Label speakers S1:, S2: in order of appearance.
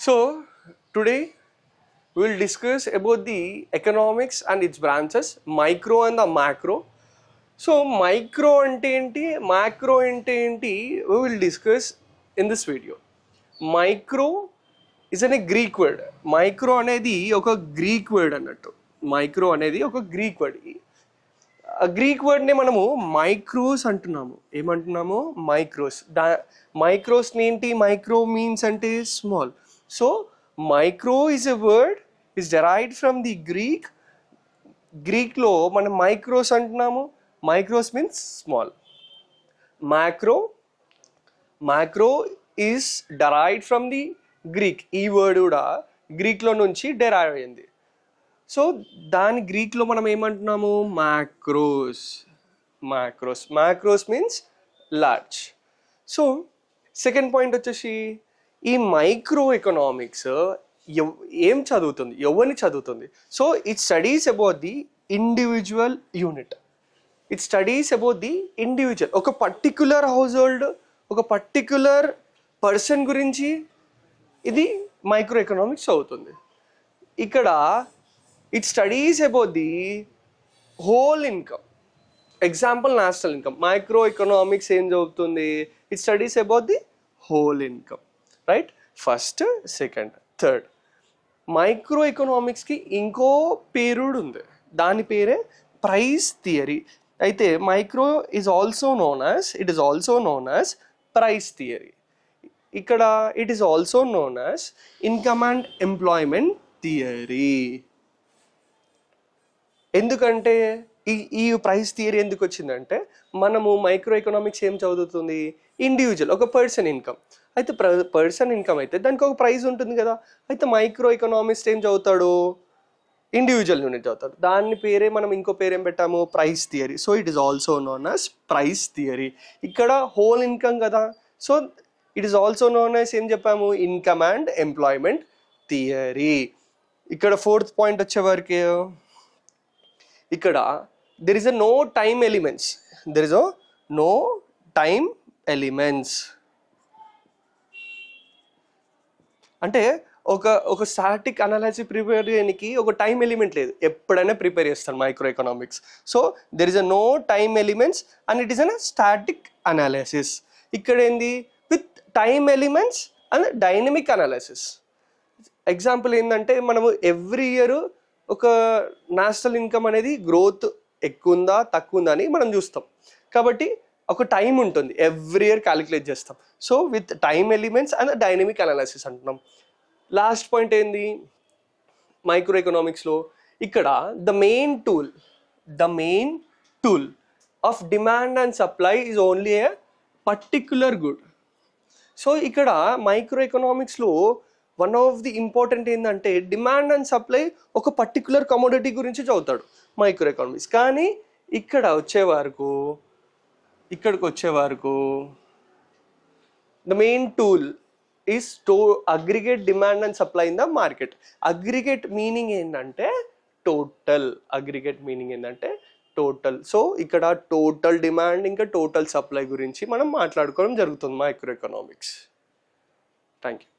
S1: So today we will discuss about the economics and its branches, micro and the macro. So micro ante enti, macro ante enti, we will discuss in this video. Micro is a Greek word. Micro అనేది ఒక Greek word అన్నట్టు. Micro అనేది ఒక Greek word. ఆ Greek వర్డ్ని మనము mikros అంటున్నాము. ఏమంటున్నాము? మైక్రోస్. మైక్రోస్ని ఏంటి? మైక్రో మీన్స్ అంటే small. So micro is a word is derived from the Greek. గ్రీక్లో మనం మైక్రోస్ అంటున్నాము. Mikros means small. Macro is derived from the Greek. ఈ వర్డ్ కూడా గ్రీక్లో నుంచి డెరైవ్ అయింది. సో దాని గ్రీక్లో మనం ఏమంటున్నాము? Makros means large. So second point వచ్చేసి ఈ మైక్రో ఎకనామిక్స్ ఏం చదువుతుంది, ఎవరిని చదువుతుంది? So it studies about the individual unit. It studies about the individual, ఒక పర్టిక్యులర్ హౌస్ హోల్డ్, ఒక పర్టిక్యులర్ పర్సన్ గురించి ఇది మైక్రో ఎకనామిక్స్ చదువుతుంది. ఇక్కడ it studies about the whole income. Example national income. Micro economics ఏం చదువుతుంది? It studies about the whole income, right? First, second, third. Micro ఎకనామిక్స్కి ఇంకో పేరు ఉంది, దాని పేరే ప్రైస్ థియరీ. అయితే micro is also known as price theory. ఇక్కడ it is also known as income and employment theory. ఎందుకంటే ఈ ప్రైస్ థియరీ ఎందుకు వచ్చిందంటే, మనము మైక్రో ఎకనామిక్స్ ఏం చదువుతుంది? ఇండివిజువల్, ఒక పర్సన్ ఇన్కమ్. అయితే పర్సన్ ఇన్కమ్ అయితే దానికి ఒక ప్రైస్ ఉంటుంది కదా. అయితే మైక్రో ఎకనామిక్స్ ఏం చదువుతాడు? ఇండివిజువల్ యూనిట్ చదువుతాడు. దాని పేరే మనం ఇంకో పేరేం పెట్టాము? Price theory. So it is also known as price theory. ఇక్కడ హోల్ ఇన్కమ్ కదా, so it is also known as ఏం చెప్పాము? Income and employment theory. ఇక్కడ ఫోర్త్ పాయింట్ వచ్చేవరకు ఇక్కడ there is no time elements. అంటే ఒక స్టాటిక్ అనాలిసిస్ ప్రిపేర్ చేయడానికి ఒక టైం ఎలిమెంట్ లేదు, ఎప్పుడైనా ప్రిపేర్ చేస్తాను micro economics. So there is no time elements and it is an static analysis. ఇక్కడ ఏంది? With time elements and dynamic analysis. Example ఏంటంటే, మనము ఎవ్రీ ఇయర్ ఒక నేషనల్ ఇన్కమ్ అనేది గ్రోత్ ఎక్కువ ఉందా తక్కువ ఉందా అని మనం చూస్తాం. కాబట్టి ఒక టైం ఉంటుంది, ఎవ్రీ ఇయర్ క్యాలిక్యులేట్ చేస్తాం. So with time elements and dynamic analysis అంటున్నాం. లాస్ట్ పాయింట్ ఏంది మైక్రో ఎకనామిక్స్లో? ఇక్కడ the main tool of demand and supply is only a particular good. So ఇక్కడ మైక్రో ఎకనామిక్స్లో వన్ ఆఫ్ ది ఇంపార్టెంట్ ఏంటంటే, demand and supply ఒక particular commodity గురించి చదువుతాడు మైక్రో ఎకనామిక్స్. కానీ ఇక్కడికి వచ్చే వరకు the main tool is to aggregate demand and supply in the market. Aggregate meaning ఏంటంటే టోటల్. సో ఇక్కడ టోటల్ డిమాండ్ ఇంకా టోటల్ సప్లై గురించి మనం మాట్లాడుకోవడం జరుగుతుంది మైక్రో ఎకనామిక్స్. Thank you.